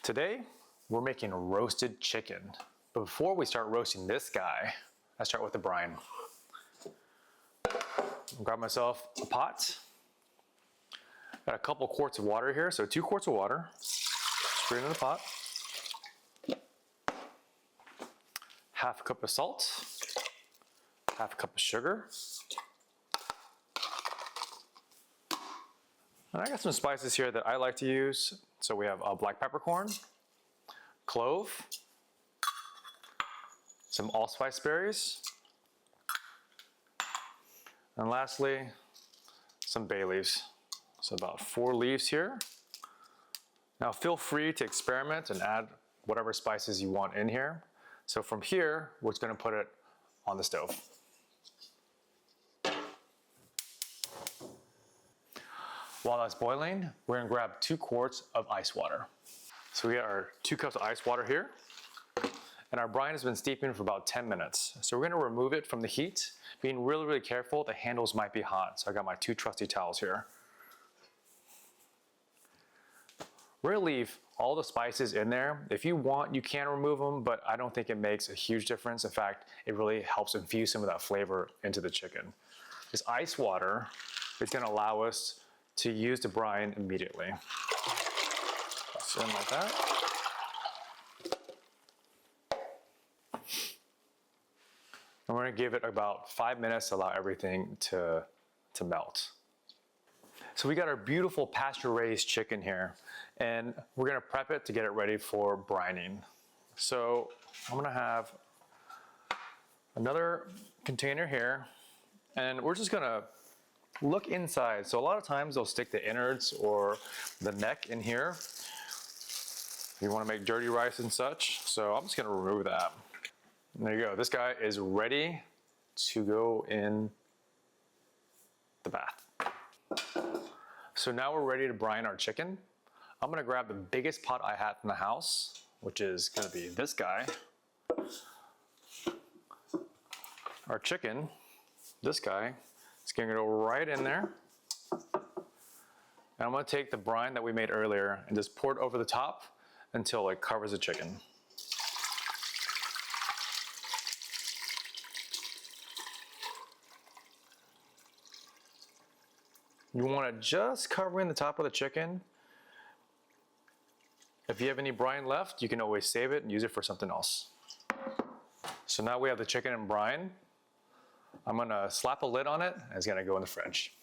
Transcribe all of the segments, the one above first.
Today, we're making roasted chicken. But before we start roasting this guy, I start with the brine. I'll grab myself a pot. Got a couple quarts of water here, so 2 quarts of water. Straight into the pot. Half a cup of salt. Half a cup of sugar. And I got some spices here that I like to use. So we have black peppercorn, clove, some allspice berries, and lastly, some bay leaves. So about 4 leaves here. Now feel free to experiment and add whatever spices you want in here. So from here, we're just gonna put it on the stove. While that's boiling, we're gonna grab 2 quarts of ice water. So we got our 2 cups of ice water here, and our brine has been steeping for about 10 minutes. So we're gonna remove it from the heat, being really, really careful. The handles might be hot. So I got my 2 trusty towels here. We're gonna leave all the spices in there. If you want, you can remove them, but I don't think it makes a huge difference. In fact, it really helps infuse some of that flavor into the chicken. This ice water is gonna allow us to use the brine immediately. So in like that. And we're gonna give it about 5 minutes to allow everything to melt. So we got our beautiful pasture-raised chicken here, and we're gonna prep it to get it ready for brining. So I'm gonna have another container here, and we're just gonna look inside. So a lot of times they'll stick the innards or the neck in here. You wanna make dirty rice and such. So I'm just gonna remove that. And there you go. This guy is ready to go in the bath. So now we're ready to brine our chicken. I'm gonna grab the biggest pot I have in the house, which is gonna be this guy. Our chicken, this guy, is gonna go right in there. And I'm gonna take the brine that we made earlier and just pour it over the top until it covers the chicken. You want it just covering the top of the chicken. If you have any brine left, you can always save it and use it for something else. So now we have the chicken and brine. I'm gonna slap a lid on it and it's gonna go in the fridge.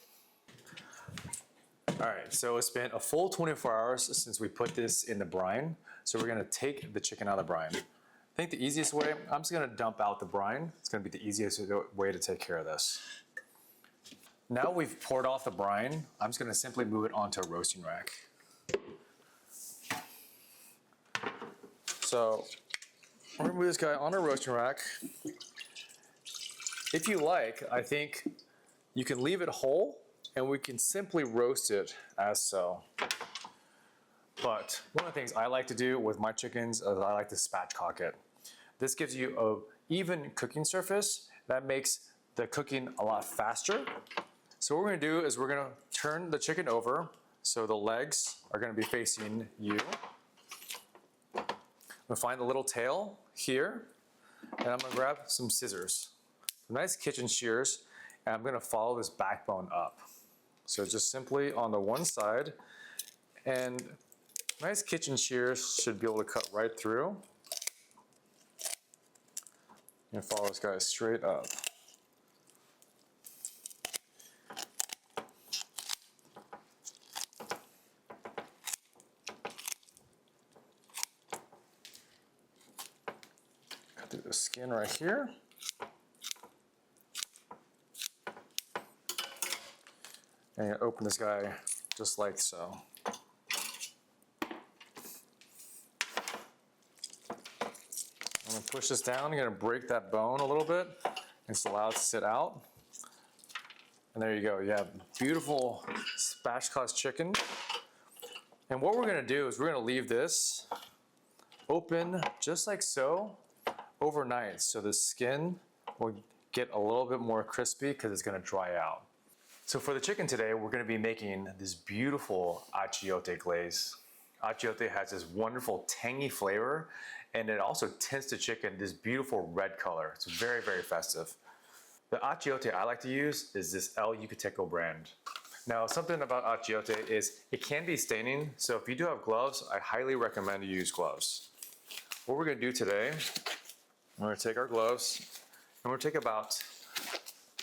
All right, so it's been a full 24 hours since we put this in the brine. So we're gonna take the chicken out of the brine. I think the easiest way, I'm just gonna dump out the brine. It's gonna be the easiest way to take care of this. Now we've poured off the brine, I'm just gonna simply move it onto a roasting rack. So we're gonna move this guy on a roasting rack. If you like, I think you can leave it whole and we can simply roast it as so. But one of the things I like to do with my chickens is I like to spatchcock it. This gives you an even cooking surface that makes the cooking a lot faster. So what we're gonna do is we're gonna turn the chicken over so the legs are gonna be facing you. I'm gonna find the little tail here, and I'm gonna grab some scissors, some nice kitchen shears, and I'm gonna follow this backbone up. So just simply on the one side, and nice kitchen shears should be able to cut right through. And follow this guy straight up. Cut through the skin right here. And open this guy just like so. I'm gonna push this down. I'm gonna break that bone a little bit and just allow it to sit out. And there you go. You have beautiful spatchcock chicken. And what we're gonna do is we're gonna leave this open just like so overnight, so the skin will get a little bit more crispy because it's gonna dry out. So for the chicken today, we're gonna be making this beautiful achiote glaze. achiote has this wonderful tangy flavor, and it also tints the chicken this beautiful red color. It's very, very festive. The achiote I like to use is this El Yucateco brand. Now, something about achiote is it can be staining, so if you do have gloves, I highly recommend you use gloves. What we're gonna do today, we're gonna take our gloves, and we're gonna take about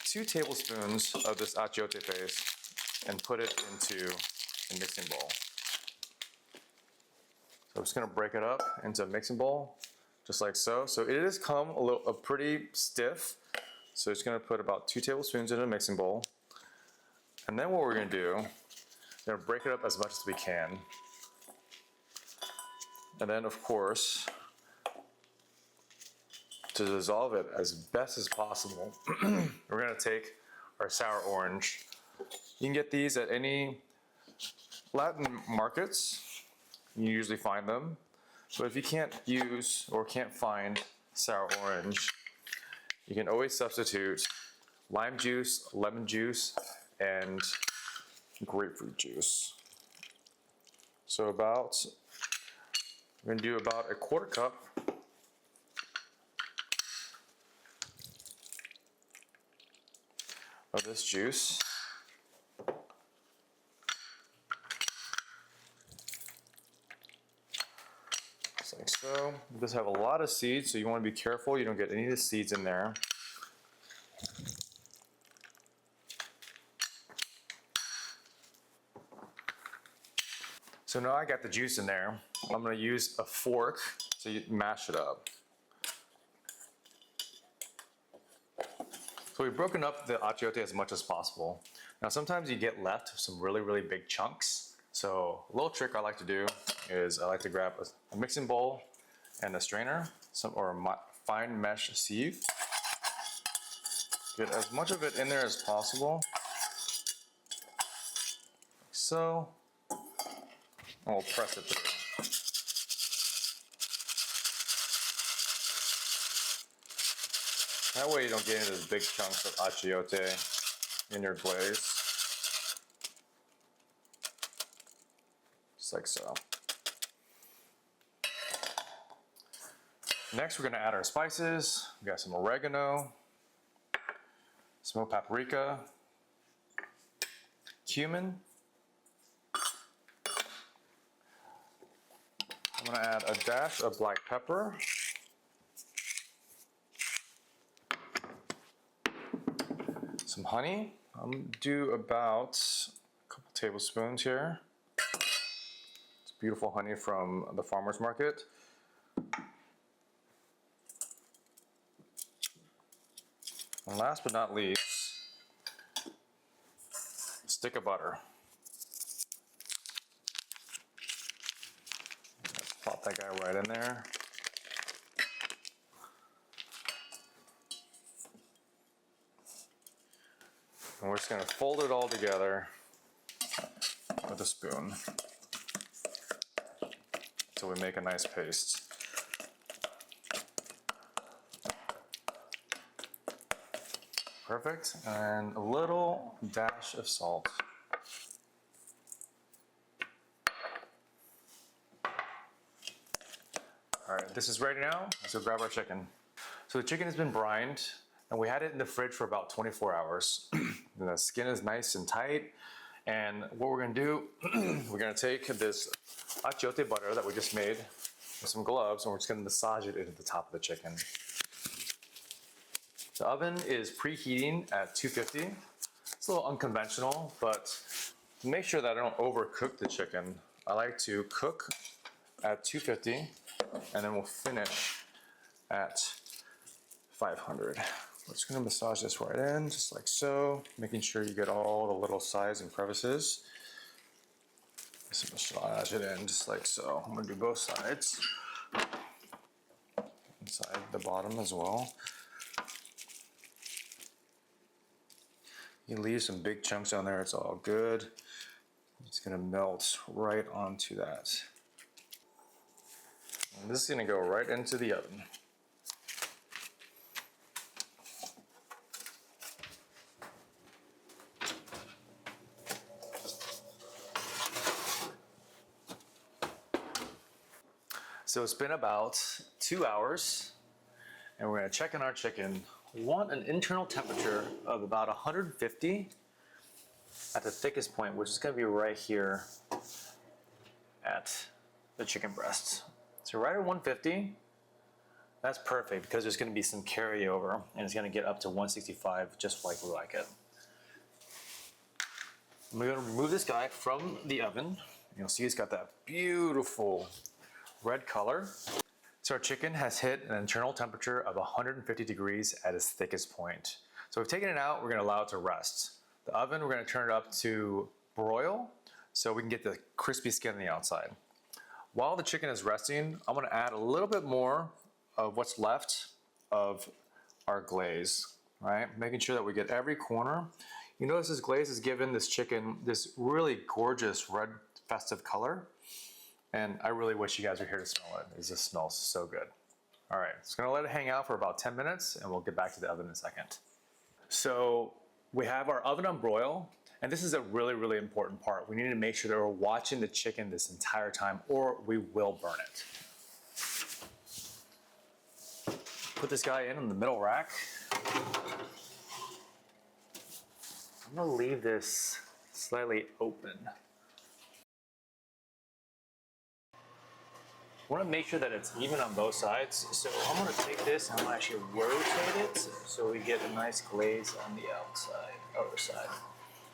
2 tablespoons of this achiote paste and put it into a mixing bowl. So I'm just gonna break it up into a mixing bowl, just like so. So it does come a pretty stiff. So just gonna put about 2 tablespoons in a mixing bowl. And then what we're gonna do, we're gonna break it up as much as we can. And then of course, to dissolve it as best as possible, we're gonna take our sour orange. You can get these at any Latin markets. You usually find them. But if you can't use or can't find sour orange, you can always substitute lime juice, lemon juice, and grapefruit juice. So we're gonna do about a 1/4 cup of this juice. Just like so. It does have a lot of seeds, so you want to be careful you don't get any of the seeds in there. So now I got the juice in there. I'm going to use a fork to mash it up. So we've broken up the achiote as much as possible. Now sometimes you get left some really, really big chunks. So a little trick I like to do is I like to grab a mixing bowl and a strainer, or a fine mesh sieve. Get as much of it in there as possible. Like so. And we'll press it through. That way you don't get into those big chunks of achiote in your glaze. Just like so. Next we're going to add our spices. We got some oregano, smoked paprika, cumin. I'm going to add a dash of black pepper. Some honey. I'm going to do about a couple tablespoons here. It's beautiful honey from the farmer's market. And last but not least, a stick of butter. Let's pop that guy right in there. And we're just going to fold it all together with a spoon until we make a nice paste. Perfect, and a little dash of salt. All right, this is ready now. Let's go grab our chicken. So the chicken has been brined, and we had it in the fridge for about 24 hours. The skin is nice and tight. And what we're gonna do, we're gonna take this achiote butter that we just made with some gloves, and we're just gonna massage it into the top of the chicken. The oven is preheating at 250. It's a little unconventional, but make sure that I don't overcook the chicken. I like to cook at 250, and then we'll finish at 500. We're just gonna massage this right in, just like so, making sure you get all the little sides and crevices. Just massage it in, just like so. I'm gonna do both sides. Inside the bottom as well. You leave some big chunks on there, it's all good. It's gonna melt right onto that. And this is gonna go right into the oven. So it's been about 2 hours and we're gonna check on our chicken. We want an internal temperature of about 150 at the thickest point, which is gonna be right here at the chicken breast. So right at 150, that's perfect because there's gonna be some carryover and it's gonna get up to 165 just like we like it. We're gonna remove this guy from the oven. You'll see it's got that beautiful red color. So our chicken has hit an internal temperature of 150 degrees at its thickest point. So we've taken it out, we're gonna allow it to rest. The oven, we're gonna turn it up to broil so we can get the crispy skin on the outside. While the chicken is resting, I'm gonna add a little bit more of what's left of our glaze, right? Making sure that we get every corner. You notice this glaze has given this chicken this really gorgeous red festive color. And I really wish you guys were here to smell it. It just smells so good. All right, just gonna let it hang out for about 10 minutes and we'll get back to the oven in a second. So we have our oven on broil, and this is a really, really important part. We need to make sure that we're watching the chicken this entire time or we will burn it. Put this guy in the middle rack. I'm gonna leave this slightly open. I want to make sure that it's even on both sides. So I'm going to take this and I'm going to actually rotate it so we get a nice glaze on the outer side.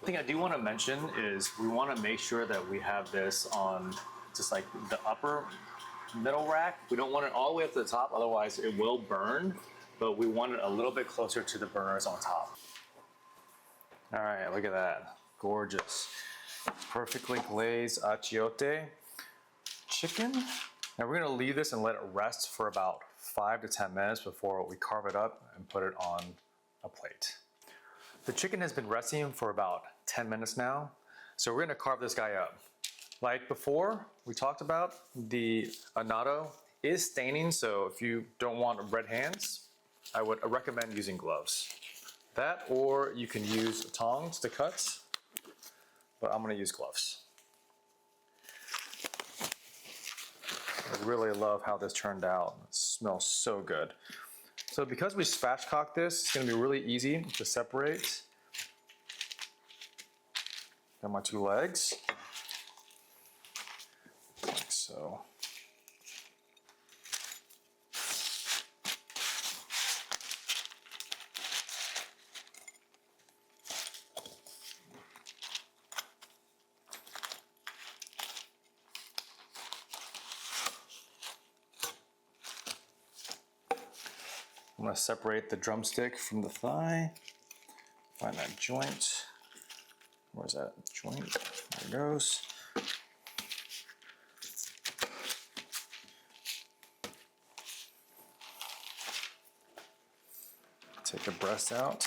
The thing I do want to mention is we want to make sure that we have this on just like the upper middle rack. We don't want it all the way up to the top, otherwise it will burn, but we want it a little bit closer to the burners on top. All right, look at that. Gorgeous. Perfectly glazed achiote chicken. Now we're gonna leave this and let it rest for about 5 to 10 minutes before we carve it up and put it on a plate. The chicken has been resting for about 10 minutes now, so we're gonna carve this guy up. Like before, we talked about, the annatto is staining, so if you don't want red hands, I would recommend using gloves. That, or you can use tongs to cut, but I'm gonna use gloves. I really love how this turned out. It smells so good. So because we spatchcocked this, it's gonna be really easy to separate. Got my 2 legs, like so. I'm going to separate the drumstick from the thigh. Find that joint. Where's that joint? There it goes. Take the breast out.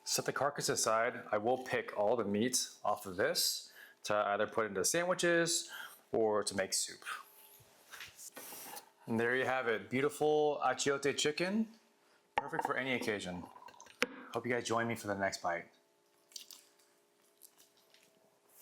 Set the carcass aside. I will pick all the meat off of this to either put into sandwiches or to make soup. And there you have it, beautiful achiote chicken, perfect for any occasion. Hope you guys join me for the next bite.